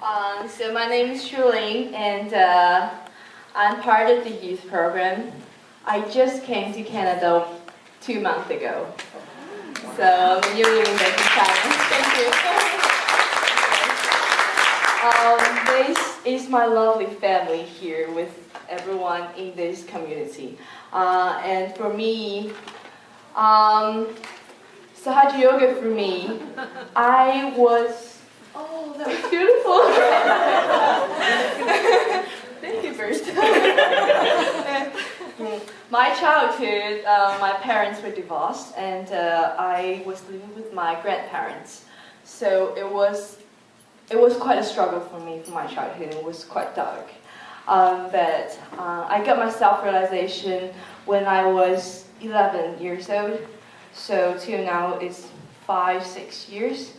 So my name is Shuling, and I'm part of the youth program. I just came to Canada 2 months ago. So I'm a newly in China. Thank you. This is my lovely family here with everyone in this community. And for me, Sahaja Yoga for me, oh, that was beautiful. Thank you first. My childhood, my parents were divorced, and I was living with my grandparents. So it was quite a struggle for me for my childhood. It was quite dark. But I got my self-realization when I was 11 years old. So till now it's 5-6 years.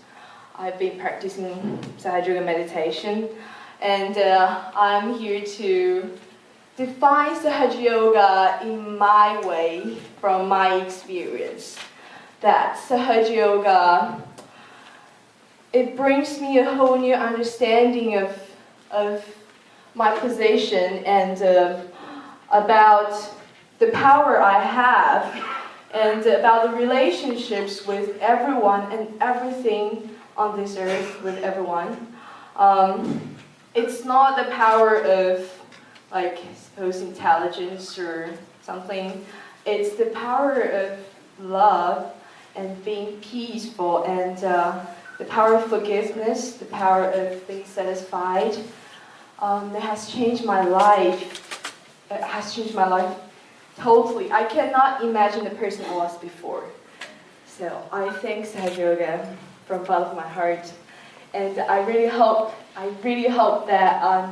I've been practicing Sahaja Yoga meditation, and I'm here to define Sahaja Yoga in my way, from my experience. That Sahaja Yoga, it brings me a whole new understanding of my position and about the power I have and about the relationships with everyone and everything on this earth with everyone. It's not the power of, like, suppose intelligence or something. It's the power of love and being peaceful, and the power of forgiveness, the power of being satisfied. That has changed my life. It has changed my life totally. I cannot imagine the person I was before. So I thank Sahaja Yoga from the bottom of my heart, and I really hope that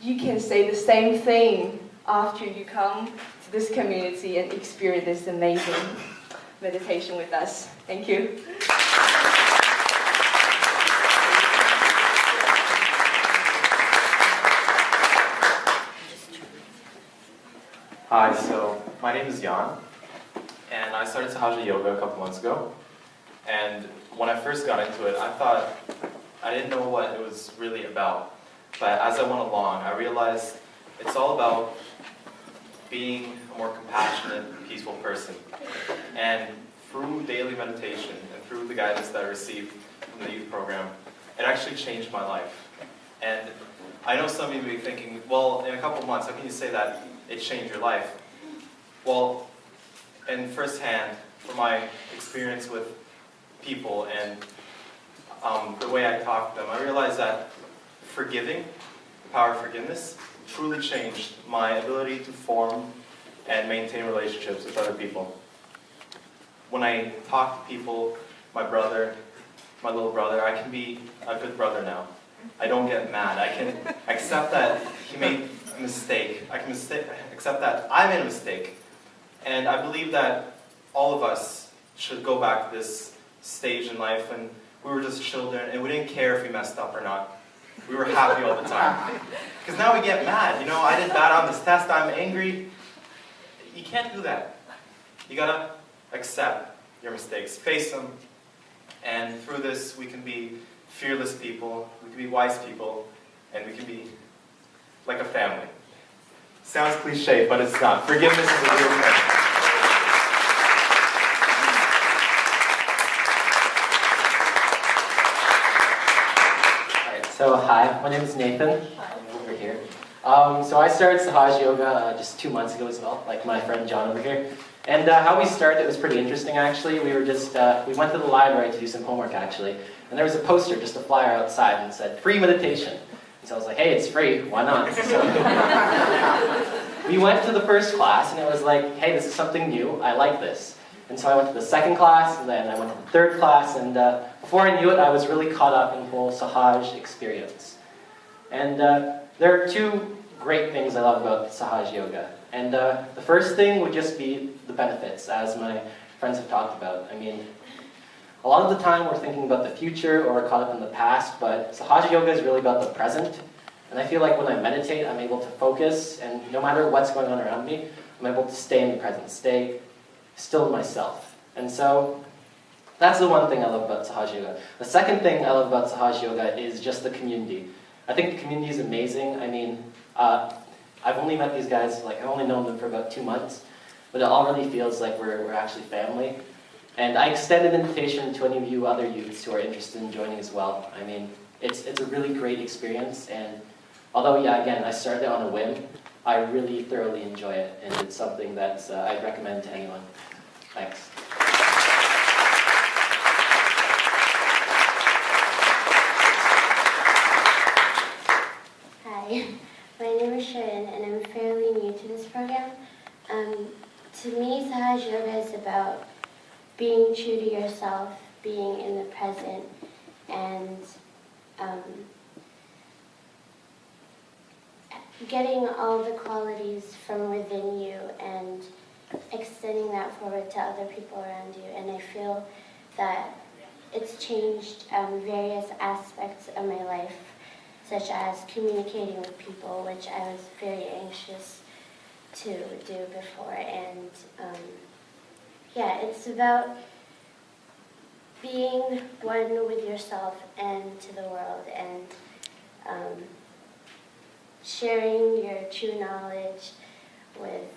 you can say the same thing after you come to this community and experience this amazing meditation with us. Thank you. Hi, so my name is Jan, and I started Sahaja Yoga a couple months ago. And when I first got into it, I didn't know what it was really about. But as I went along, I realized it's all about being a more compassionate, peaceful person. And through daily meditation and through the guidance that I received from the youth program, it actually changed my life. And I know some of you may be thinking, well, in a couple months, how can you say that it changed your life? Well, in firsthand, from my experience with people and the way I talk to them, I realized that forgiving, the power of forgiveness, truly changed my ability to form and maintain relationships with other people. When I talk to people, my brother, my little brother, I can be a good brother now. I don't get mad. I can accept that he made a mistake. I can accept that I made a mistake. And I believe that all of us should go back to this stage in life when we were just children and we didn't care if we messed up or not. We were happy all the time. Because now we get mad. You know, I did bad on this test, I'm angry. You can't do that. You gotta accept your mistakes, face them, and through this we can be fearless people, we can be wise people, and we can be like a family. Sounds cliche, but it's not. Forgiveness is a real thing. So hi, my name is Nathan. I'm over here. So I started Sahaja Yoga just 2 months ago as well, like my friend John over here. And how we started was pretty interesting actually. We were just, we went to the library to do some homework actually. And there was a poster, just a flyer outside, and it said, free meditation. And so I was like, hey, it's free, why not? So we went to the first class and it was like, hey, this is something new, I like this. And so I went to the second class, and then I went to the third class, and before I knew it, I was really caught up in the whole Sahaja experience. And there are two great things I love about Sahaja Yoga. And the first thing would just be the benefits, as my friends have talked about. I mean, a lot of the time we're thinking about the future or we're caught up in the past, but Sahaja Yoga is really about the present. And I feel like when I meditate, I'm able to focus, and no matter what's going on around me, I'm able to stay in the present, stay still myself. And so That's the one thing I love about Sahaja Yoga. The second thing I love about Sahaja Yoga is just the community. I think the community is amazing. I mean, I've only met these guys, like I've only known them for about 2 months, but it already feels like we're actually family. And I extend an invitation to any of you other youths who are interested in joining as well. I mean, it's a really great experience, and although, yeah, again, I started on a whim, I really thoroughly enjoy it, and it's something that I'd recommend to anyone. Thanks. Hi, my name is Sharon, and I'm fairly new to this program. To me, Sahaja Yoga is about being true to yourself, being in the present, and getting all the qualities from within you and extending that forward to other people around you. And I feel that it's changed various aspects of my life, such as communicating with people, which I was very anxious to do before. And yeah, it's about being one with yourself and to the world, and sharing your true knowledge with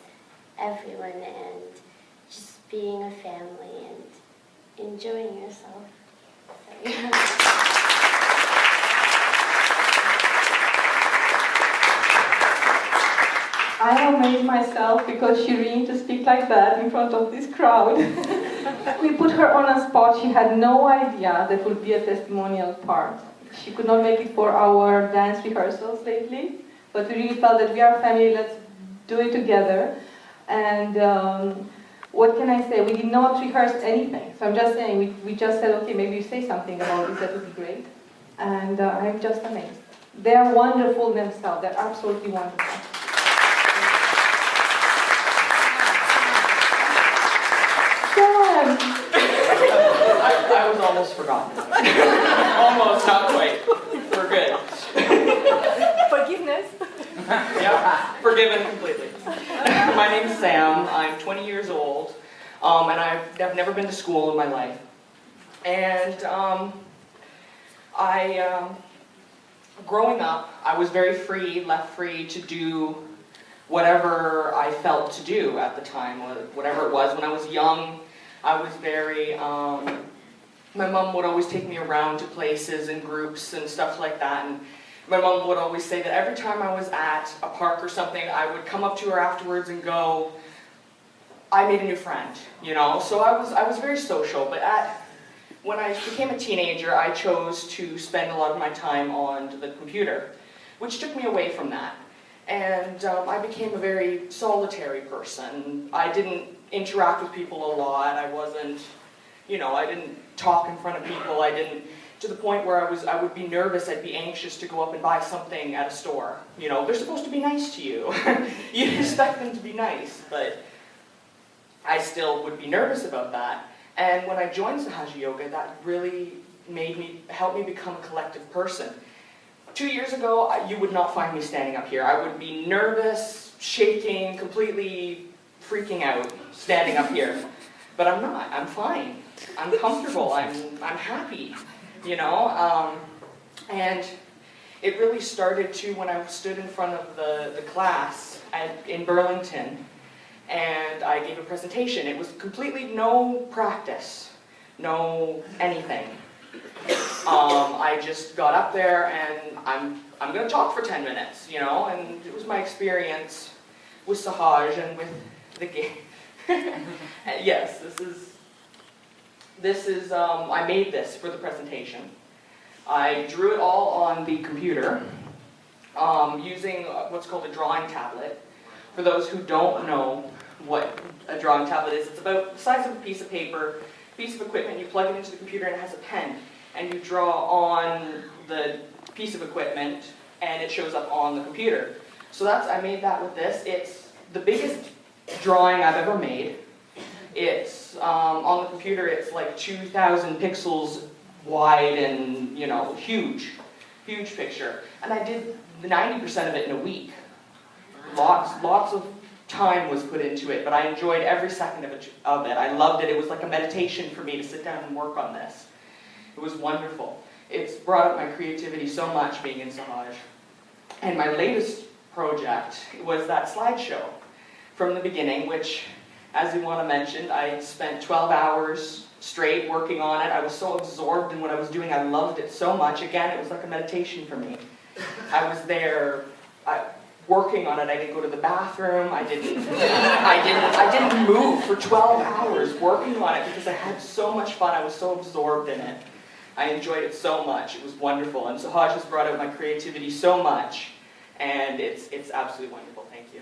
everyone, and just being a family and enjoying yourself. I am amazed myself because Shireen to speak like that in front of this crowd. We put her on a spot. She had no idea that would be a testimonial part. She could not make it for our dance rehearsals lately, but we really felt that we are family, let's do it together. And what can I say? We did not rehearse anything. So I'm just saying, we just said, okay, maybe you say something about this, that would be great. And I'm just amazed. They are wonderful themselves. They're absolutely wonderful. I was almost forgotten. Almost, not quite. We're good. Forgiveness. Yeah, forgiven completely. My name's Sam. I'm 20 years old, and I've never been to school in my life. And growing up, I was very free, left free to do whatever I felt to do at the time, whatever it was. When I was young, I was very, my mom would always take me around to places and groups and stuff like that, and my mom would always say that every time I was at a park or something, I would come up to her afterwards and go, I made a new friend, you know? So I was very social, but when I became a teenager, I chose to spend a lot of my time on the computer, which took me away from that. And I became a very solitary person. I didn't interact with people a lot. I wasn't, you know, I didn't talk in front of people. I didn't, to the point where I would be nervous, I'd be anxious to go up and buy something at a store. You know, they're supposed to be nice to you. You expect them to be nice, but I still would be nervous about that. And when I joined Sahaja Yoga, that really helped me become a collective person. 2 years ago, you would not find me standing up here. I would be nervous, shaking, completely freaking out, standing up here. But I'm not. I'm fine. I'm comfortable. I'm happy, you know? And it really started to when I stood in front of the class in Burlington, and I gave a presentation. It was completely no practice, no anything. I just got up there and I'm going to talk for 10 minutes, you know, and it was my experience with Sahaja and with the game. Yes, this is I made this for the presentation. I drew it all on the computer using what's called a drawing tablet. For those who don't know what a drawing tablet is, it's about the size of a piece of paper, piece of equipment, you plug it into the computer and it has a pen. And you draw on the piece of equipment, and it shows up on the computer. So I made that with this. It's the biggest drawing I've ever made. It's, on the computer, it's like 2,000 pixels wide and, you know, huge picture. And I did 90% of it in a week. Lots of time was put into it, but I enjoyed every second of it. I loved it. It was like a meditation for me to sit down and work on this. It was wonderful. It's brought up my creativity so much being in Sahaja. And my latest project was that slideshow from the beginning, which, as Ivana mentioned, I spent 12 hours straight working on it. I was so absorbed in what I was doing. I loved it so much. Again, it was like a meditation for me. I was there working on it. I didn't go to the bathroom. I didn't move for 12 hours working on it because I had so much fun. I was so absorbed in it. I enjoyed it so much. It was wonderful. And Sahaja has brought out my creativity so much. And it's absolutely wonderful. Thank you.